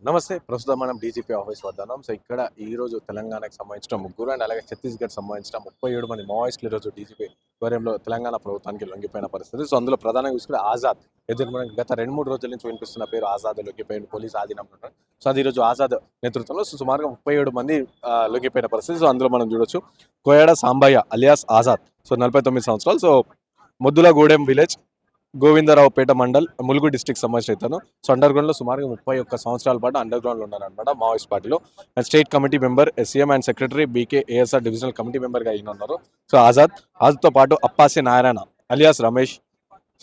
నమస్తే. ప్రస్తుతం మనం డీజీపీ ఆఫీస్ వద్ద ఉన్నాం. సో, ఇక్కడ ఈరోజు తెలంగాణకు సంబంధించిన ముగ్గురు అండ్ అలాగే ఛత్తీస్‌గఢ్ సంబంధించిన 37 మంది మావోయిస్టులు ఈరోజు డీజీపీ ఆధ్వర్యంలో తెలంగాణ ప్రభుత్వానికి లొంగిపోయిన పరిస్థితి. సో, అందులో ప్రధానంగా చూసుకుంటే ఆజాద్ ఎదురు మనకి గత 2, 3 రోజుల నుంచి వినిపిస్తున్న పేరు ఆజాద్ లొంగిపోయిన పోలీస్ ఆధీనంలో ఉన్నారు. సో, అది ఈరోజు ఆజాద్ నేతృత్వంలో సుమారుగా 37 మంది లొంగిపోయిన పరిస్థితి. సో, అందులో మనం చూడొచ్చు కోయాడ సాంబయ్య అలియాస్ ఆజాద్. సో, 49 సంవత్సరాలు. So, Moddulagudem village Govindaraopet mandal Mulugu district సంబంధించిన ఇతను. సో అండర్ గ్రౌండ్ లో సుమారుగా 31 సంవత్సరాల పాటు అండర్ గ్రౌండ్ లో ఉన్నారనమాట మావోయిస్ట్ పార్టీలో. And state committee member, SCM and secretary, BK ASR divisional committee member గా అయిన ఉన్నారు. సో ఆజాద్తో పాటు అప్పాసి నారాయణ అలియాస్ రమేష్.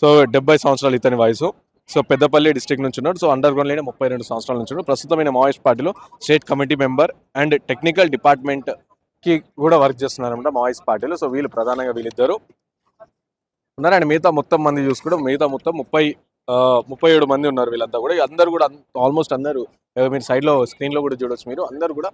సో 70 సంవత్సరాలు ఇతని వయసు. సో పెద్దపల్లి డిస్టిక్ నుంచి ఉన్నాడు. సో అండర్ గ్రౌండ్ లోనే 32 సంవత్సరాల నుంచి ఉన్నాడు. ప్రస్తుతమైన మావోయిస్ట్ పార్టీలో state committee member and technical department కి కూడా వర్క్ చేస్తున్నారనమాట మావోయిస్ట్ పార్టీలో. సో వీళ్ళు ప్రధానంగా వీళ్ళిద్దరు ఉన్నారు. అండ్ మిగతా మొత్తం మంది చూసుకుంటే మిగతా మొత్తం 37 మంది ఉన్నారు. వీళ్ళంతా కూడా అందరూ కూడా ఆల్మోస్ట్ అందరూ మీరు సైడ్లో స్క్రీన్లో కూడా చూడొచ్చు. మీరు అందరూ కూడా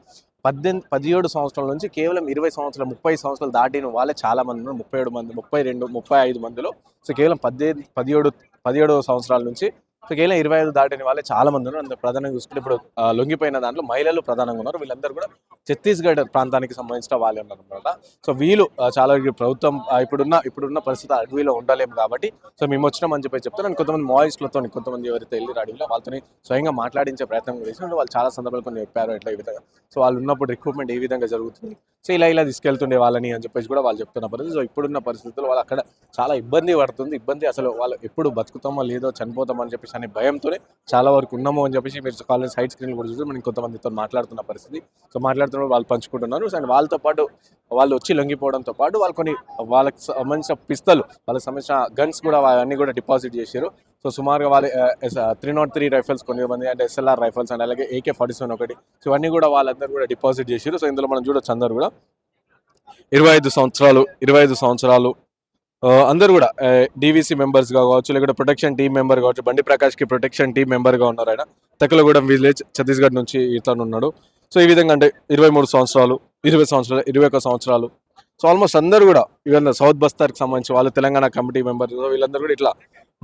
17 సంవత్సరాల నుంచి కేవలం 20 సంవత్సరాలు 30 సంవత్సరాలు దాటిన వాళ్ళే చాలా మంది ఉన్నారు. 37 మంది 32 35 మందిలో. సో కేవలం 17 సంవత్సరాల నుంచి సో కేవలం 25 దాటిన వాళ్ళే చాలా మంది ఉన్నారు. అందులో ప్రధానంగా చూసుకుంటే ఇప్పుడు లొంగిపోయిన దాంట్లో మహిళలు ప్రధానంగా ఉన్నారు. వీళ్ళందరూ కూడా ఛత్తీస్గఢ్ ప్రాంతానికి సంబంధించిన వాళ్ళే ఉన్నారు అనమాట. సో వీళ్ళు చాలా ప్రభుత్వం ఇప్పుడున్న పరిస్థితి అడవిలో ఉండలేము కాబట్టి సో మేము వచ్చినామని చెప్పి చెప్తాను. అండ్ కొంతమంది మావోయిస్టులతో కొంతమంది ఎవరైతే వెళ్ళి అడవిలో వాళ్ళతో స్వయంగా మాట్లాడించే ప్రయత్నం చేసినట్టు వాళ్ళు చాలా సందర్భాలు కొన్ని చెప్పారు ఎట్లా ఈ విధంగా. సో వాళ్ళు ఉన్నప్పుడు రిక్రూట్మెంట్ ఏ విధంగా జరుగుతుంది, సో ఇలా తీసుకెళ్తుండే వాళ్ళని అని చెప్పేసి కూడా వాళ్ళు చెప్తున్న పరిస్థితి. సో ఇప్పుడున్న పరిస్థితుల్లో వాళ్ళు అక్కడ చాలా ఇబ్బంది పడుతుంది. ఇబ్బంది అసలు వాళ్ళు ఎప్పుడు బతుకుతామో లేదో చనిపోతామో అని చెప్పేసి అనే భయంతోనే చాలా వరకు ఉన్నాము అని చెప్పేసి మీరు కాలేజ్ సైడ్ స్క్రీన్ కూడా చూసి మనం కొంతమందితో మాట్లాడుతున్న పరిస్థితి. సో మాట్లాడుతున్న వాళ్ళు పంచుకుంటున్నారు. అండ్ వాళ్ళతో పాటు వాళ్ళు వచ్చి లొంగిపోవడంతో పాటు వాళ్ళు కొన్ని వాళ్ళకి సంబంధించిన పిస్తలు, వాళ్ళకి సంబంధించిన గన్స్ కూడా అవన్నీ కూడా డిపాజిట్ చేశారు. సో సుమారుగా వాళ్ళు 303 రైఫల్స్ కొంతమంది అండ్ SLR రైఫల్స్ అండ్ అలాగే AK-47 ఒకటి. సో ఇవన్నీ కూడా వాళ్ళందరూ కూడా డిపాజిట్ చేశారు. సో ఇందులో మనం చూడొచ్చు అందరూ కూడా 25 సంవత్సరాలు అందరూ కూడా DVC మెంబర్స్ కావచ్చు, లేకపోతే ప్రొటెక్షన్ టీమ్ మెంబర్ కావచ్చు. బండి ప్రకాష్కి ప్రొటెక్షన్ టీమ్ మెంబర్గా ఉన్నారు ఆయన. తకలగూడెం విలేజ్ ఛత్తీస్గఢ్ నుంచి ఇతను ఉన్నాడు. సో ఈ విధంగా అంటే 23 సంవత్సరాలు, 20 సంవత్సరాలు, 21 సంవత్సరాలు. సో ఆల్మోస్ట్ అందరూ కూడా ఈవెన్ సౌత్ బస్తార్కి సంబంధించి వాళ్ళు తెలంగాణ కమిటీ మెంబర్. వీళ్ళందరూ కూడా ఇట్లా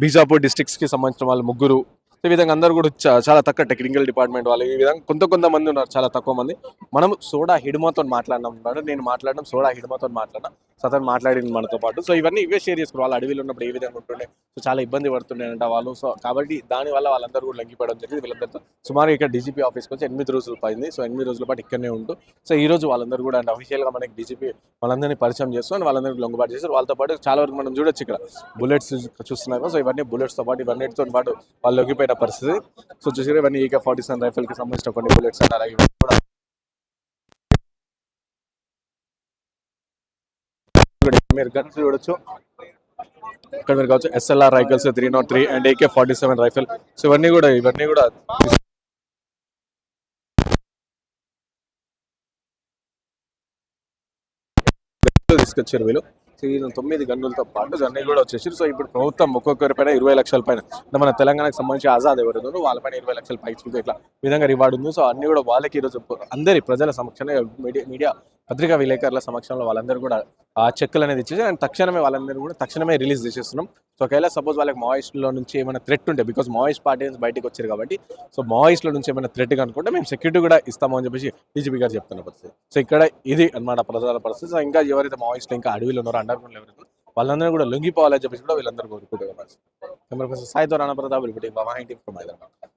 బీజాపూర్ డిస్ట్రిక్ట్స్కి సంబంధించిన వాళ్ళు ముగ్గురు. ఈ విధంగా అందరూ కూడా చాలా తక్కువ టెక్నికల్ డిపార్ట్మెంట్ వాళ్ళు. ఈ విధంగా కొంతమంది ఉన్నారు, చాలా తక్కువ మంది. మనం సోడా హిడ్మాతో మాట్లాడినాం, నేను మాట్లాడడం సోడా హిడ్మాతో మాట్లాడినా. సో అతను మాట్లాడింది మనతో పాటు. సో ఇవే షేర్ చేసుకున్నారు. వాళ్ళు అడవిలో ఉన్నప్పుడు ఏ విధంగా ఉంటుండే, సో చాలా ఇబ్బంది పడుతుండేనంట వాళ్ళు. సో కాబట్టి దానివల్ల వాళ్ళందరూ కూడా లొంగిపోవడం జరిగింది. వీళ్ళందరితో సుమారు ఇక్కడ డీజీపీ ఆఫీస్కి వచ్చి 8 రోజులు పడింది. సో 8 రోజుల పాటు ఇక్కడనే ఉంటూ సో ఈ రోజు వాళ్ళందరూ కూడా అంటే అఫీషియల్గా మనకి డీజీపీ వాళ్ళందరినీ పరిచయం చేస్తూ అండ్ వాళ్ళందరికీ లొంగుబాటు చేస్తారు. వాళ్ళతో పాటు చాలా వరకు మనం చూడొచ్చు ఇక్కడ బుల్లెట్స్ చూస్తున్నారు. సో ఇవన్నీ బుల్లెట్స్తో పాటు ఇవన్నిటితో పాటు వాళ్ళు లొంగిపోయిన పరిస్థితి. సో చూసారు ఇవన్నీ AK-47 రైఫల్కి సంబంధించిన కొన్ని బుల్లెట్స్ అండ్ అలాగే కూడా మీరు గన్స్ చూడొచ్చు. ఇక్కడ మీరు కావచ్చు SLR rifles 303 and AK-47 rifle. So ఇవన్నీ కూడా తీసుకొచ్చారు వీళ్ళు. సో ఈ 9 గన్నులతో పాటు అన్నీ కూడా వచ్చేసారు. సో ఇప్పుడు ప్రభుత్వం ఒక్కొక్కరి పైన 20 లక్షల పైన మన తెలంగాణకు సంబంధించి ఆజాద్ ఎవరు వాళ్ళపైన 20 లక్షల పైకి ఇట్లా విధంగా రివార్డు ఉంది. సో అన్ని కూడా వాళ్ళకి ఈరోజు అందరి ప్రజల సమక్షంలో మీడియా పత్రికా విలేకరుల సమక్షంలో వాళ్ళందరూ కూడా ఆ చెక్కులు అనేది ఇచ్చేసి అండ్ వాళ్ళందరూ కూడా తక్షణమే రిలీజ్ చేసేస్తున్నాం. సో ఒకవేళ సపోజ్ వాళ్ళకి మావోయిస్టుల నుంచి ఏమైనా థ్రెట్ ఉంటే, బికాస్ మావోయిస్ట్ పార్టీ నుంచి బయటకు వచ్చారు కాబట్టి సో మావోయిస్టుల నుంచి ఏమైనా థ్రెట్ అనుకుంటే మేము సెక్యూరిటీ కూడా ఇస్తాము అని చెప్పేసి డీజీపీ గారు చెప్తున్న పరిస్థితి. సో ఇక్కడ ఇది అన్నమాట ప్రధాన పరిస్థితి. సో ఇంకా ఎవరైతే మావోయిస్టులు ఇంకా అడవిలో ఉన్నారో అండర్ గ్రౌండ్ ఎవరైతే వాళ్ళందరూ కూడా లొంగిపోవాలని చెప్పేసి కూడా వీళ్ళందరూ కోరుకుంటున్నారు. కెమెరా పర్సన్ సాయితో రాణా ప్రతాప్, హైదరాబాద్.